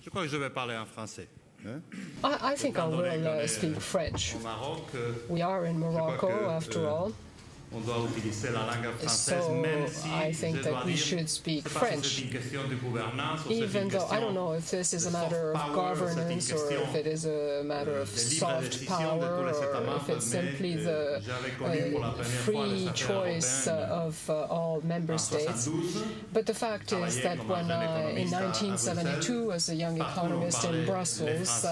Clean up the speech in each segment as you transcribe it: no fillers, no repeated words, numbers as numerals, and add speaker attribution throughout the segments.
Speaker 1: Je crois que je vais parler en français.
Speaker 2: I think I will speak French. We are in Morocco, after all. So I think that we should speak French, even though I don't know if this is a matter of governance or if it is a matter of soft power or if it's simply the free choice of all member states. But the fact is that when in 1972, as a young economist in Brussels,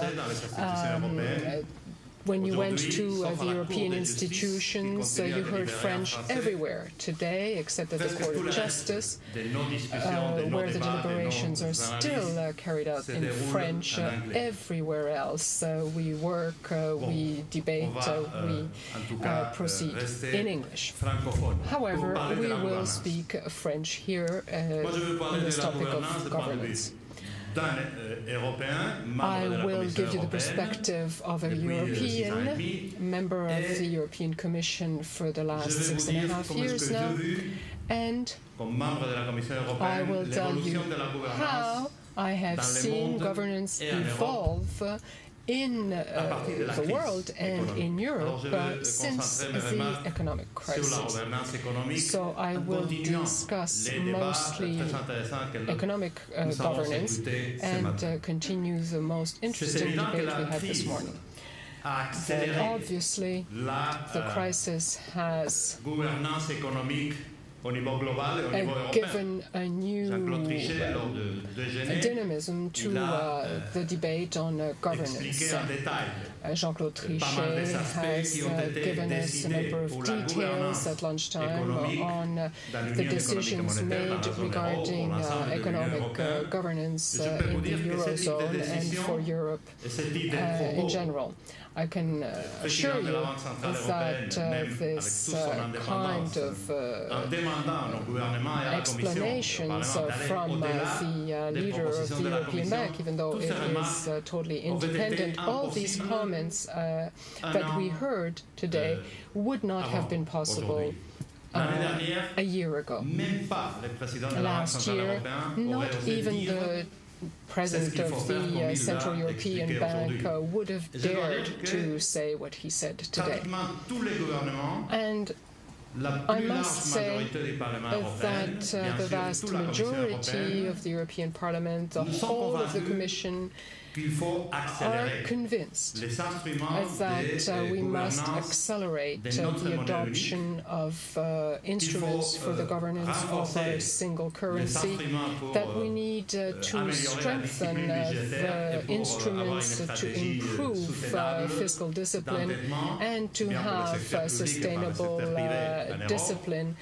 Speaker 2: when you went to the European institutions, you heard French everywhere. Today, except at the Court of Justice, where the deliberations are still carried out in French, everywhere else we work, we debate, we proceed in English. However, we will speak French here on this topic of governance. I will give you the perspective of a European, member of the European Commission for the last 6.5 years now, and I will tell you how I have seen governance evolve in the world and in Europe since the economic crisis. So I will discuss mostly economic governance and continue the most interesting debate we had this morning. But obviously, the crisis has given a new dynamism to the debate on governance. Jean-Claude Trichet has given us a number of details at lunchtime on the decisions made regarding economic governance in the Eurozone and for Europe in general. I can assure you that this kind of explanations from the leader of the European Bank, even though it is totally independent, all these comments that we heard today would not have been possible a year ago. Last year, not even the President of the Central European Bank would have dared to say what he said today. And I must say that the vast majority of the European Parliament, the whole of the Commission, are convinced that we must accelerate the adoption of instruments for the governance of our single currency, that we need to strengthen the instruments to improve fiscal discipline and to have sustainable discipline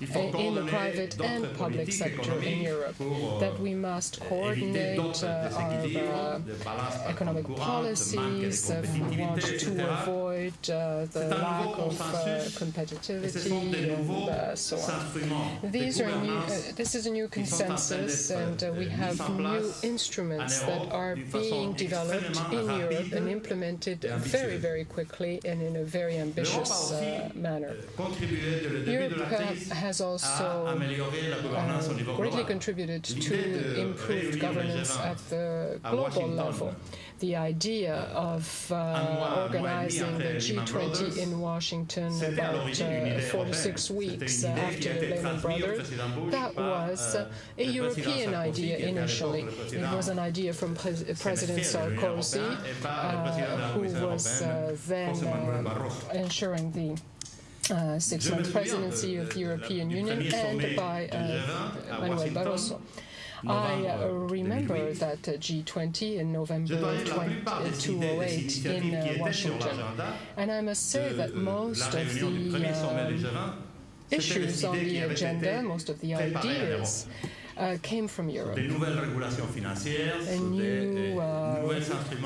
Speaker 2: in the private and public sector in Europe, that we must coordinate our economic policies if we want to avoid the lack of competitivity and so on. This is a new consensus, and we have new instruments that are being developed in Europe and implemented very, very quickly and in a very ambitious manner. Europe has also greatly contributed to improved governance at the global level. The idea of organizing the G20 in Washington about 4 to 6 weeks after Lehman Brothers, that was a European idea initially. It was an idea from President Sarkozy, who was then ensuring the 6-month presidency of the European Union, and by Manuel Barroso. I remember that G20 in November 2008 in Washington, and I must say that most of the issues on the agenda, most of the ideas, came from Europe. New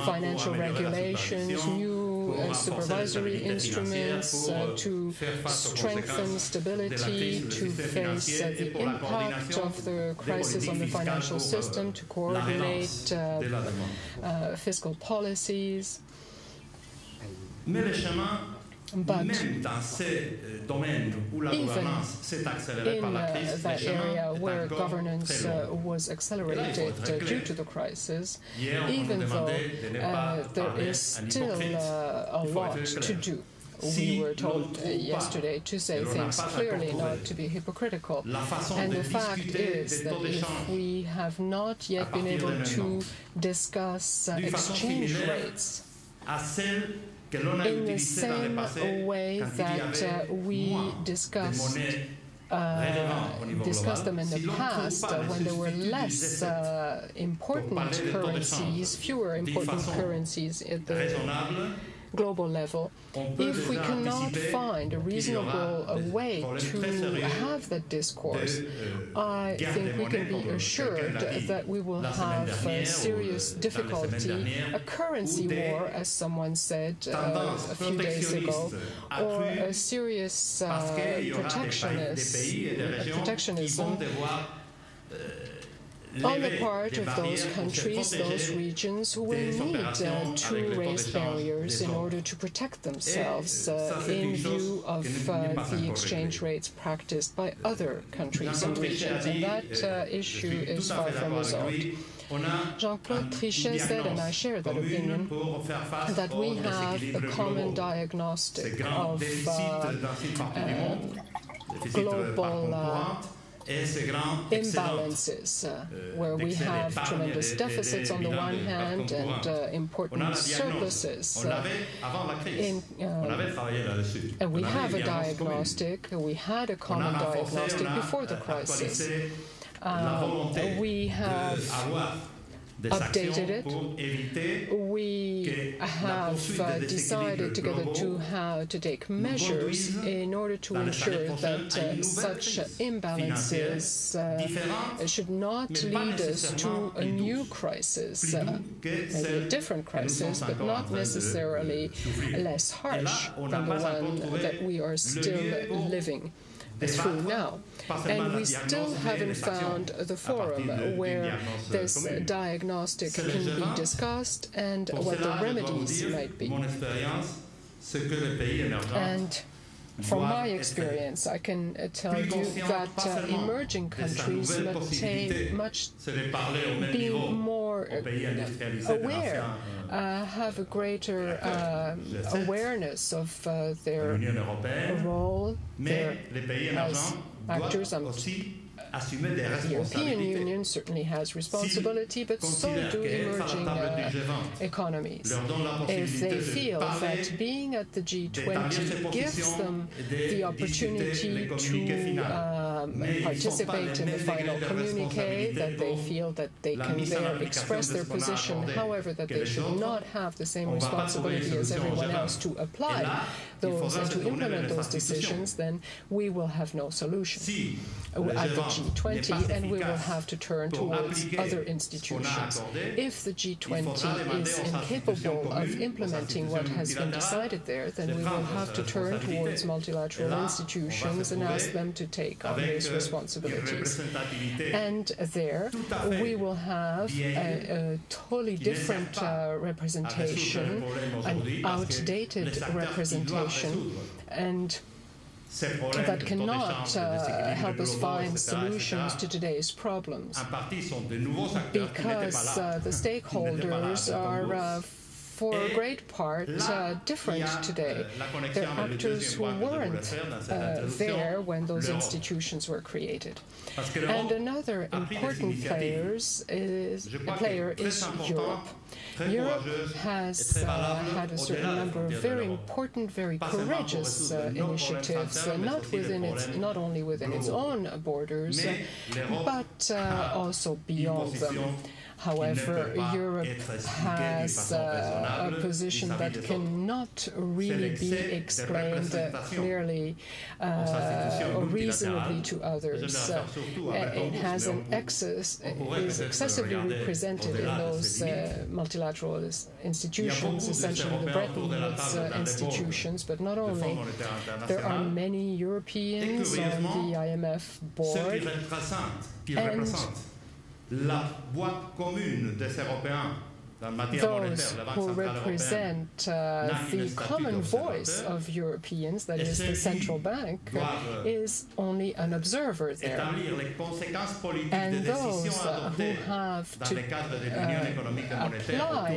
Speaker 2: financial regulations, new supervisory instruments to strengthen stability, to face the impact of the crisis on the financial system, to coordinate fiscal policies. But even in that area where governance was accelerated due to the crisis, even though there is still a lot to do. We were told yesterday to say things clearly, not to be hypocritical. And the fact is that if we have not yet been able to discuss exchange rates in the same way that we discussed them in the past when there were less important currencies, fewer important currencies at the global level, if we cannot find a reasonable way to have that discourse, I think we can be assured that we will have serious difficulty, a currency war, as someone said a few days ago, or a serious protectionism on the part of those countries, those regions who will need to raise barriers in order to protect themselves in view of the exchange rates practiced by other countries and regions. And that issue is far from resolved. Jean-Claude Trichet said, and I share that opinion, that we have a common diagnostic of global imbalances, where we have tremendous deficits on the one hand and important surpluses. And we have a diagnostic, we had a common diagnostic before the crisis. We have updated it. We have decided together to take measures in order to ensure that such imbalances should not lead us to a new crisis, maybe a different crisis, but not necessarily less harsh than the one that we are still living through now. And we still haven't found the forum where this diagnostic can be discussed and what the remedies might be. And from my experience, I can tell you that emerging countries must be more aware, have a greater awareness of their role as actors. The European Union certainly has responsibility, but so do emerging economies. If they feel that being at the G20 gives them the opportunity to participate in the final communiqué, that they feel that they can there express their position, however, that they should not have the same responsibility as everyone else to apply those and to implement those decisions, then we will have no solution at the G20, and we will have to turn towards other institutions. If the G20 is incapable of implementing what has been decided there, then we will have to turn towards multilateral institutions and ask them to take on these responsibilities. And there we will have a totally different representation, an outdated representation, and that cannot help us find solutions to today's problems, because the stakeholders are for a great part different today. They're actors who weren't there when those institutions were created. And another important player is Europe. Europe has had a certain number of very important, very courageous initiatives, not only within its own borders, but also beyond them. However, Europe has a position that cannot really be explained clearly or reasonably to others. It has an is excessively represented in those multilateral institutions, essentially the Bretton Woods institutions, but not only. There are many Europeans on the IMF board, and
Speaker 3: la boîte commune des Européens
Speaker 2: those who represent the common voice of Europeans, that is the central bank, is only an observer there. And those who have to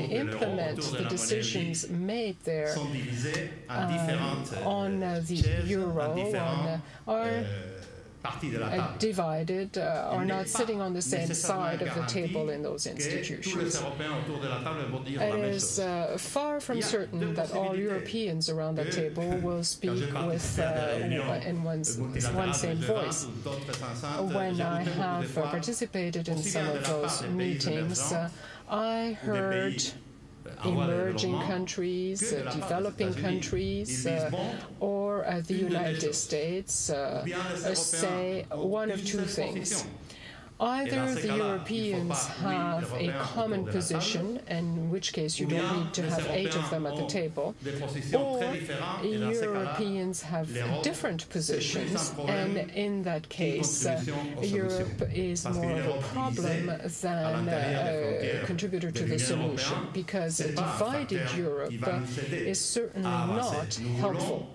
Speaker 2: implement the decisions made there on the euro are divided, are not sitting on the same side of the table in those institutions. It is far from certain that all Europeans around the table will speak with in one same voice. When I have participated in some of those meetings, I heard emerging countries, developing countries, or the United States say one of two things. Either the Europeans have a common position, in which case you don't need to have 8 of them at the table, or Europeans have different positions, and in that case, Europe is more of a problem than a contributor to the solution, because a divided Europe is certainly not helpful.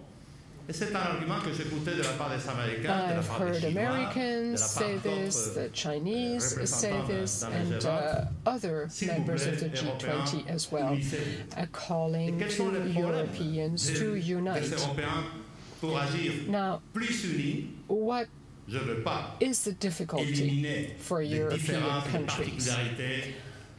Speaker 2: I've heard Americans say this, the Chinese say this, and other members of the G20 as well, calling to Europeans to unite. Now, what is the difficulty for European countries?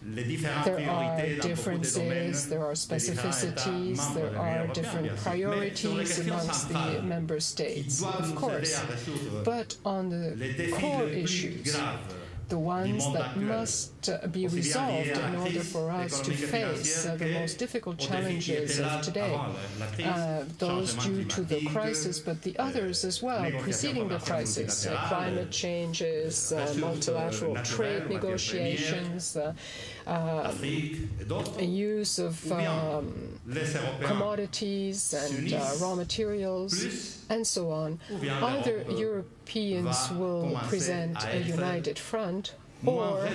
Speaker 2: There are differences, there are specificities, there are different priorities amongst the member states, of course. But on the core issues, the ones that must be resolved in order for us to face the most difficult challenges of today, those due to the crisis, but the others as well, preceding the crisis, climate changes, multilateral trade negotiations, use of commodities and raw materials, and so on. Either Europeans will present a united front, or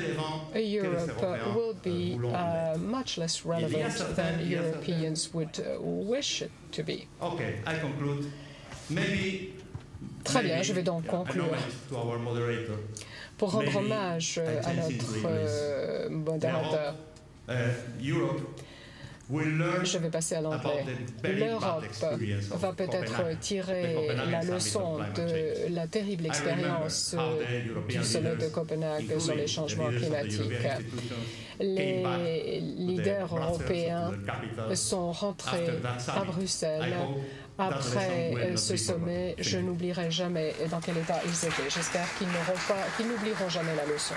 Speaker 2: Europe will be much less relevant than Europeans would wish it to be.
Speaker 1: Okay, I conclude. Maybe
Speaker 2: Très bien, je vais donc conclure. Pour rendre hommage à notre modérateur, je vais passer à l'anglais. L'Europe va peut-être tirer la leçon de la terrible expérience du sommet de Copenhague sur les changements climatiques. Les leaders européens sont rentrés à Bruxelles après ce sommet. Je n'oublierai jamais dans quel état ils étaient. J'espère qu'ils n'oublieront jamais la leçon.